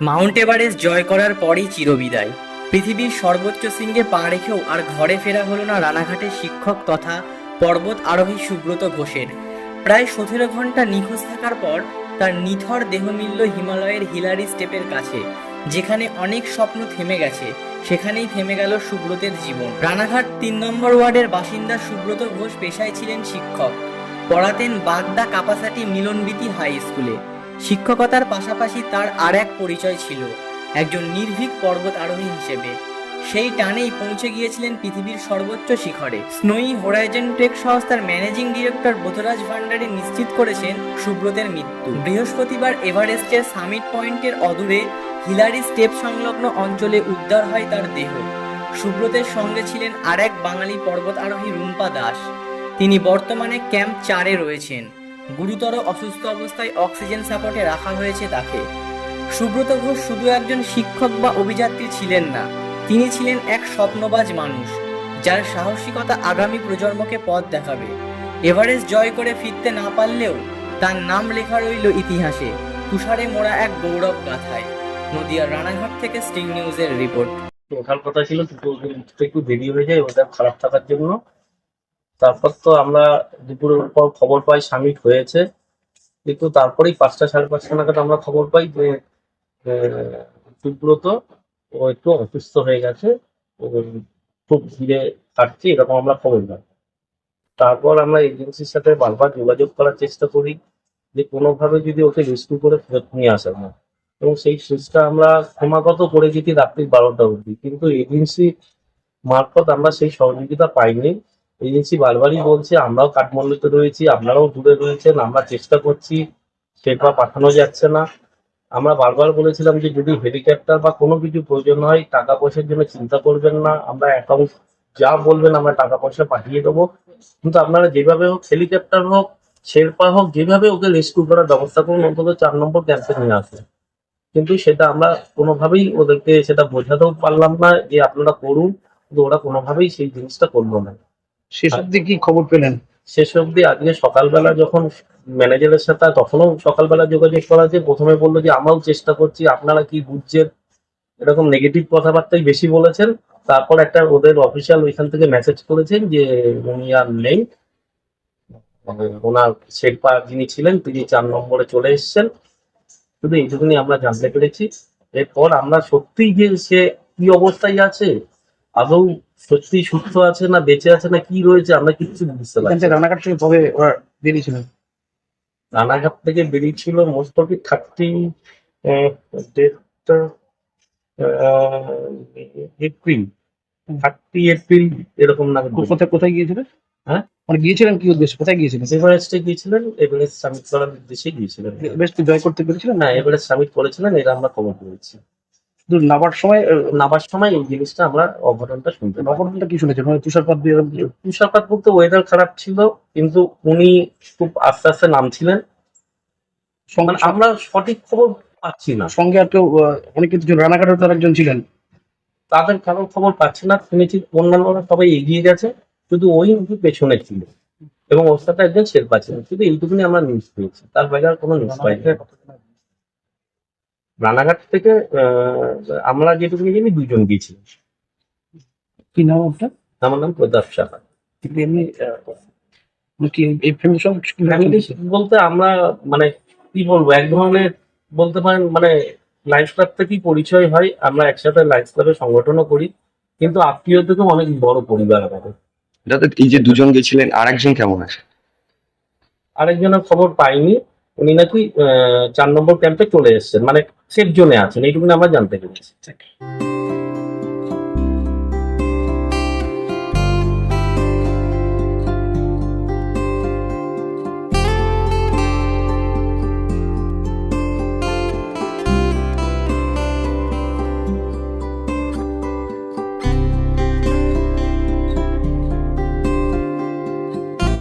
Mount Everest জয় করার পরেই চিরবিদায়। পৃথিবীর সর্বোচ্চ শৃঙ্গে পা রেখেও আর ঘরে ফেরা হলো না রানাঘাটের শিক্ষক তথা পর্বত আরোহী সুব্রত ঘোষের। প্রায় 17 ঘন্টা নিখোঁজ থাকার পর তার নিথর দেহ মিলল হিমালয়ের হিলারি স্টেপের কাছে। যেখানে অনেক স্বপ্ন থেমে গেছে, সেখানেই থেমে গেল সুব্রতের জীবন। রানাঘাট 3 নম্বর ওয়ার্ডের বাসিন্দা সুব্রত ঘোষ পেশায় ছিলেন শিক্ষক। পড়াতেন বাগদা কাপাসাটি মিলনবীতি হাই স্কুলে। শিক্ষকতার পাশাপাশি তার আর এক পরিচয় ছিল একজন নির্ভীক পর্বত আরোহী হিসেবে। সেই টানেই পৌঁছে গিয়েছিলেন পৃথিবীর সর্বোচ্চ শিখরে। স্নোই হোরাইজন ট্রেক সংস্থার ম্যানেজিং ডিরেক্টর বোধরাজ ভান্ডারী নিশ্চিত করেছেন সুব্রতের মৃত্যু। বৃহস্পতিবার এভারেস্টের সামিট পয়েন্টের অদূরে হিলারি স্টেপ সংলগ্ন অঞ্চলে উদ্ধার হয় তার দেহ। সুব্রতের সঙ্গে ছিলেন আর এক বাঙালি পর্বত আরোহী রুম্পা দাস। তিনি বর্তমানে ক্যাম্প 4-এ রয়েছেন। গুরুতর অসুস্থ অবস্থায় অক্সিজেন সাপোর্টে রাখা হয়েছে তাকে। সুব্রত ঘোষ শুধু একজন শিক্ষক বা অভিযাত্রী ছিলেন না, তিনি ছিলেন এক স্বপ্নবাজ মানুষ, যার সাহসিকতা আগামী প্রজন্মকে পথ দেখাবে। এভারেস্ট জয় করে ফিরতে না পারলেও তার নাম লেখা রইল ইতিহাসে, তুষারে মোড়া এক গৌরব গাথায়। নদিয়ার রানাঘাট থেকে স্টিং নিউজের রিপোর্ট। ওঠার কথা ছিল কিন্তু একটু দেরি হয়ে যায় ওটা খারাপ থাকার জন্য। তারপর তো আমরা দুপুরের পর খবর পাই সামিট হয়েছে, কিন্তু তারপরেই 5টা সাড়ে 5টা নাগাদ আমরা খবর পাই যে সুব্রত ও একটু অসুস্থ হয়ে গেছে, ও খুব ধীরে হাঁটছে এরকম আমরা খবর পাই। তারপর আমরা এজেন্সির সাথে বারবার যোগাযোগ করার চেষ্টা করি যে কোনোভাবে যদি ওকে রেস্কিউ করে ফেরত নিয়ে আসা যায়, এবং সেই চেষ্টা আমরা ক্রমাগত করে যেতে রাত্রি 12টা অবধি, কিন্তু এজেন্সি মারফত আমরা সেই সহযোগিতা পাইনি। এজেন্সি বারবারই বলছে আমরাও কাঠমান্ডুতে রয়েছি, আপনারাও দূরে রয়েছেন, আমরা চেষ্টা করছি, সেটা পাঠানো যাচ্ছে না। আমরা বারবার বলেছিলাম যে যদি হেলিকপ্টার বা কোনো কিছু প্রয়োজন হয় টাকা পয়সার জন্য চিন্তা করবেন না, আমরা অ্যাকাউন্ট যা বলবেন আমরা টাকা পয়সা পাঠিয়ে দেবো, কিন্তু আপনারা যেভাবে হোক হেলিকপ্টার হোক শেরপা হোক যেভাবে ওকে রেস্কিউ করার ব্যবস্থা করুন, অন্তত 4 নম্বর ক্যাম্পে নিয়ে আসুন। কিন্তু সেটা আমরা কোনোভাবেই ওদেরকে সেটা বোঝাতেও পারলাম না যে আপনারা করুন, কিন্তু ওরা কোনোভাবেই সেই জিনিসটা করলো না। শেষ অব্দি কি খবর পেলেন? শেষ অবধি আজকে সকালবেলা যখন ম্যানেজারের সাথে তখনও সকালবেলা যোগাযোগ করা, যে প্রথমে বললো যে আমরাও চেষ্টা করছি, আপনারা কি বুঝছেন, এরকম নেগেটিভ কথাবার্তাই বেশি বলেছেন। তারপর একটা ওদের অফিসিয়াল ওইখান থেকে মেসেজ করেছেন যে উনি আর নেই, ওনার শেরপা যিনি ছিলেন তিনি 4 নম্বরে চলে এসেছেন। শুধু এইটুকুনি আমরা জানতে পেরেছি। এরপর আমরা সত্যি যে সে কি অবস্থায় আছে, আদৌ সত্যি সুস্থ আছে না বেঁচে আছে না কি রয়েছে আমরা কিছু বুঝতে এখান পারছি থেকে না। রানাঘাট থেকে কবে ওরা বেরিয়েছিলেন? রানাঘাট থেকে বেরিয়েছিল মোস্ট অফ 30 ডেটটা এপ্রিল, 30 এপ্রিল এরকম নাগাদ। কোথায় কোথায় গিয়েছিলেন? হ্যাঁ, মানে গিয়েছিলেন কি উদ্দেশ্যে, কোথায় গিয়েছিলেন? এভারেস্টে গিয়েছিলেন, এভারেস্ট সামিট করার উদ্দেশ্যে গিয়েছিলেন। বেশ কি জয় করতে পেরেছিলেন? না, এভারেস্ট সামিট করেছিলেন, এটা আমরা খবর পেয়েছি। শুধু নামার সময় নামার সময় এই জিনিসটা আমরা অঘটনটা শুনতে পাই। নগরটা কি শুনেছেন? মানে তুষারপাত দিয়ে এরকম কিছু? তুষারপাত বলতে ওয়েদার খারাপ ছিল, কিন্তু উনি খুব আস্তে আস্তে নামছিলেন। মানে আমরা সঠিক খবর পাচ্ছি না, সঙ্গে আর কেউ অনেক কিছু রানাঘাটের তার একজন ছিলেন। তাদের কারোর খবর পাচ্ছি না। শুনেছি অন্যান্যরা সবাই এগিয়ে গেছে, শুধু ওই একটু পেছনে ছিল, এবং ওর সাথে একজন শেরপা ছিলেন। শুধু এইটুকুনি আমরা নিউজ পেয়েছি, তার বাইরে আর কোনো নিউজ পাইনি। রানাঘাট থেকে আমরা যেটুকুনি জানি 2 জন গিয়েছিলেন। কি নাম আপনার? আমার নাম প্রতাপ সাহা। কিন্তু এমনি কি এই ফ্যামিলির সঙ্গে ফ্যামিলি বলতে আমরা মানে কি বলবো, এক ধরনের বলতে পারেন মানে লায়ন্স ক্লাব থেকেই পরিচয় হয়, আমরা একসাথে লায়ন্স ক্লাবের সংগঠনও করি, কিন্তু আত্মীয় থেকেও অনেক বড় পরিবার আমাদের। দাদা, এই যে দুজন গেছিলেন আর একজন কেমন আছে? আরেকজনের খবর পাইনি, উনি নাকি 4 নম্বর ক্যাম্পে চলে এসেছেন, মানে সেফ জোনে আছেন, এইটুকু আমরা জানতে পেরেছি।